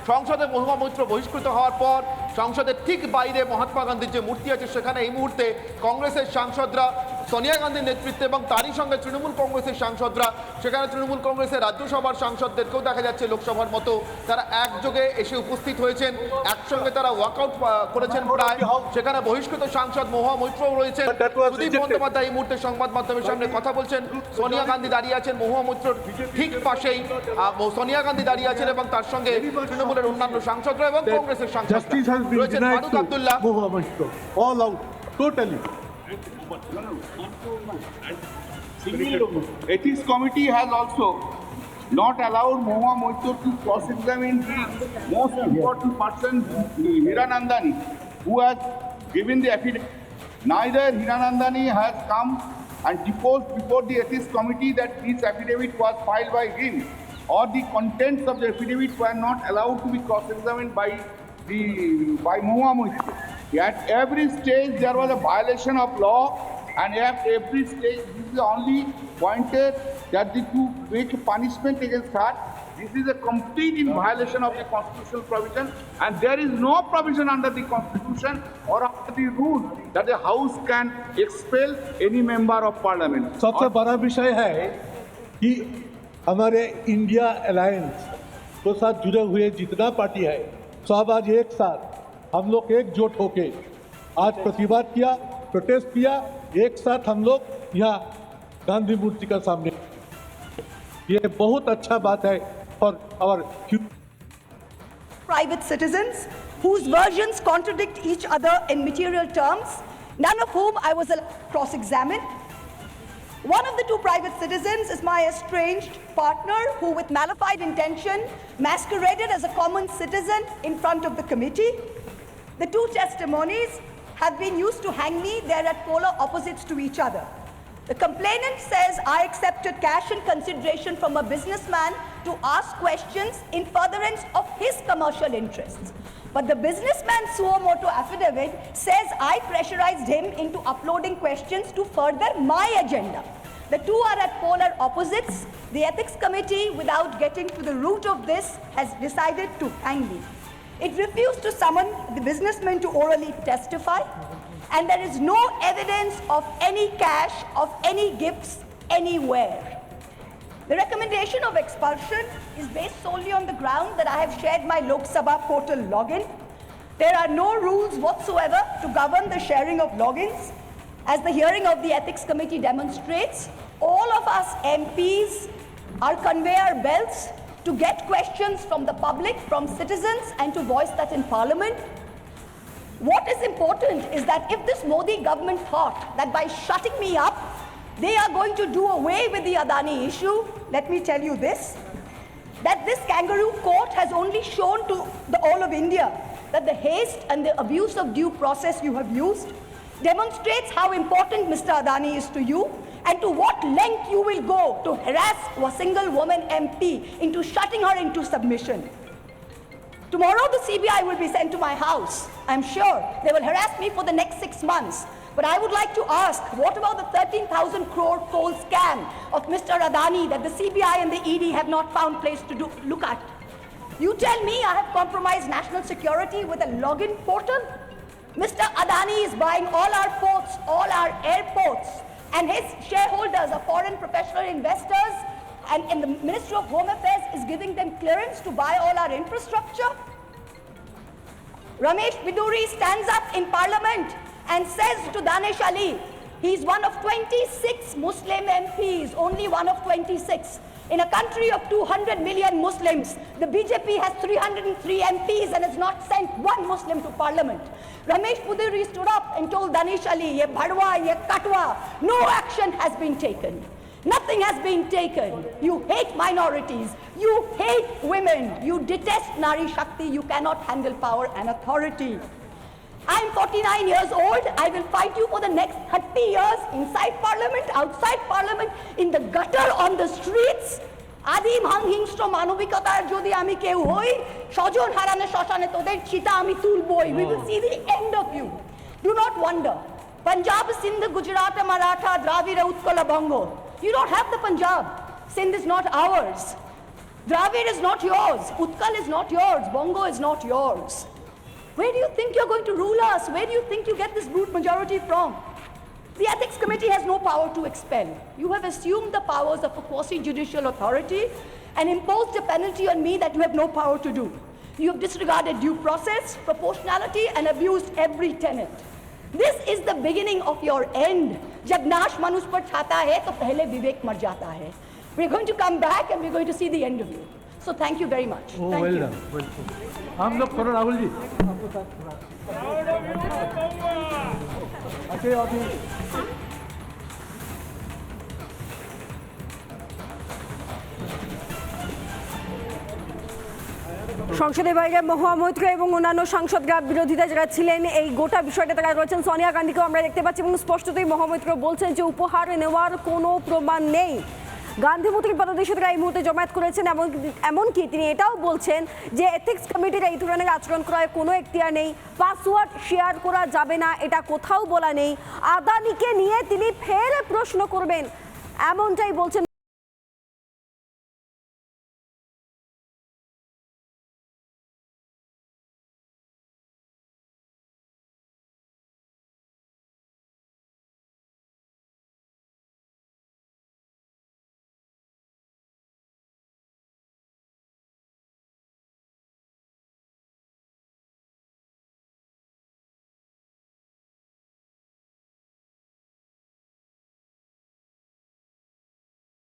সংসদে মহুয়া মৈত্র বহিষ্কৃত হওয়ার পর সংসদের ঠিক বাইরে মহাত্মা গান্ধীর যে মূর্তি আছে সেখানে এই মুহূর্তে কংগ্রেসের সাংসদরা সোনিয়া গান্ধীর নেতৃত্বে এবং তারই সঙ্গে তৃণমূল কংগ্রেসের সাংসদরা সেখানে তৃণমূল কংগ্রেসের রাজ্যসভার সাংসদদেরকেও দেখা যাচ্ছে লোকসভার মতো তারা একযোগে এসে উপস্থিত হয়েছেন, একসঙ্গে তারা ওয়াকআউট করেছেন প্রায়। সেখানে বহিষ্কৃত সাংসদ মহুয়া মৈত্রও রয়েছেন। সুদীপ বন্দ্যোপাধ্যায় এই মুহূর্তে সংবাদ মাধ্যমের সামনে কথা বলছেন। সোনিয়া গান্ধী দাঁড়িয়ে আছেন মহুয়া মৈত্রর ঠিক পাশেই, সোনিয়া গান্ধী দাঁড়িয়ে আছেন এবং তার সঙ্গে তৃণমূলের অন্যান্য সাংসদরা এবং কংগ্রেসের সাংসদরা রয়েছেন। Faruk Abdullah, Ethics Committee has also not allowed Mahua Moitra to cross-examine the most important person, Hiranandani, who has given the affidavit. Neither Hiranandani has come and deposed before the Ethics Committee that this affidavit was filed by him, or the contents of the affidavit were not allowed to be cross-examined by Mahua Moitra. At every stage there was a violation of law, and at every stage this is only pointed that to make a punishment against her. This is a complete in violation of the constitutional provision, and there is no provision under the constitution or under the rule that the house can expel any member of parliament. सबसे बड़ा विषय है कि हमारे India alliance के साथ जुड़े हुए जितना पार्टी है सब आज एक साथ हम लोग एकजुट होके आज प्रतिवाद किया, प्रोटेस्ट किया, एक साथ हम लोग यहाँ गांधी मूर्ति का सामने। ये बहुत अच्छा बात है for our private citizens whose versions contradict each other in material terms, none of whom I was allowed to cross-examine. One of the two private citizens is my estranged partner who, with malified intention, masqueraded as a common citizen in front of the committee. The two testimonies have been used to hang me. They're at polar opposites to each other. The complainant says I accepted cash in consideration from a businessman to ask questions in furtherance of his commercial interests. But the businessman's suo motu affidavit says I pressurized him into uploading questions to further my agenda. The two are at polar opposites. The Ethics Committee, without getting to the root of this, has decided to hang me. It refused to summon the businessman to orally testify, and there is no evidence of any cash, of any gifts anywhere. The recommendation of expulsion is based solely on the ground that I have shared my Lok Sabha portal login. There are no rules whatsoever to govern the sharing of logins. As the hearing of the Ethics Committee demonstrates, all of us MPs are conveyor belts to get questions from the public, from citizens, and to voice that in Parliament. What is important is that if this Modi government thought that by shutting me up, they are going to do away with the Adani issue, let me tell you this, that this kangaroo court has only shown to the all of India that the haste and the abuse of due process you have used demonstrates how important Mr. Adani is to you, and to what length you will go to harass a single woman MP into shutting her into submission. Tomorrow the CBI will be sent to my house. I'm sure they will harass me for the next 6 months. But I would like to ask, what about the 13,000 crore coal scam of Mr. Adani that the CBI and the ED have not found place to look at? You tell me I have compromised national security with a login portal? Mr. Adani is buying all our ports, all our airports, and his shareholders are foreign professional investors, and the Ministry of Home Affairs is giving them clearance to buy all our infrastructure. Ramesh Biduri stands up in Parliament and says to Danish Ali, he's one of 26 Muslim MPs, only one of 26. In a country of 200 million Muslims, the BJP has 303 MPs and has not sent one Muslim to Parliament. Ramesh Biduri stood up and told Danish Ali, ye bhadwa, ye katwa, no action has been taken. Nothing has been taken. You hate minorities. You hate women. You detest Nari Shakti. You cannot handle power and authority. I'm 49 years old. I will fight you for the next 30 years inside Parliament, outside Parliament, in the gutter, on the streets. আদিম হিংস্র মানবিকতার যদি আমি কেউ হই, স্বজন হারানো শ্মশানে তোদের চিতা আমি তুলবই. We will see the end of you. Do not wonder. Punjab, Sindh, Gujarat, Maratha, Dravida, Utkala, Bongo. You don't have the Punjab. Sindh is not ours. Dravid is not yours. Utkal is not yours. Bongo is not yours. Where do you think you're going to rule us? Where do you think you get this brute majority from? The Ethics Committee has no power to expel. You have assumed the powers of a quasi-judicial authority and imposed a penalty on me that you have no power to do. You have disregarded due process, proportionality, and abused every tenet. This is the beginning of your end. जब नाश मनुष्य पर छाता है तो पहले विवेक मर जाता है. We're going to come back and we're going to see the end of you. So thank you very much. Oh, Thank well you. done. Well done. हम लोग करो राहुल जी. अच्छा अभी সংসদের বাইরে মহুয়া মৈত্র এবং অন্যান্য সাংসদরা বিরোধিতা যারা ছিলেন এই গোটা বিষয়টা তারা রয়েছেন। সোনিয়া গান্ধীকেও আমরা দেখতে পাচ্ছি এবং স্পষ্টতই মহুয়া মৈত্র বলছেন যে উপহার নেওয়ার কোনো প্রমাণ নেই। গান্ধী মূর্তির পাদদেশে তারা এই মুহূর্তে জমায়েত করেছেন এমনকি তিনি এটাও বলছেন যে এথিক্স কমিটির এই ধরনের আচরণ করার কোনো এখতিয়ার নেই, পাসওয়ার্ড শেয়ার করা যাবে না এটা কোথাও বলা নেই। আদানিকে নিয়ে তিনি ফের প্রশ্ন করবেন এমনটাই বলছেন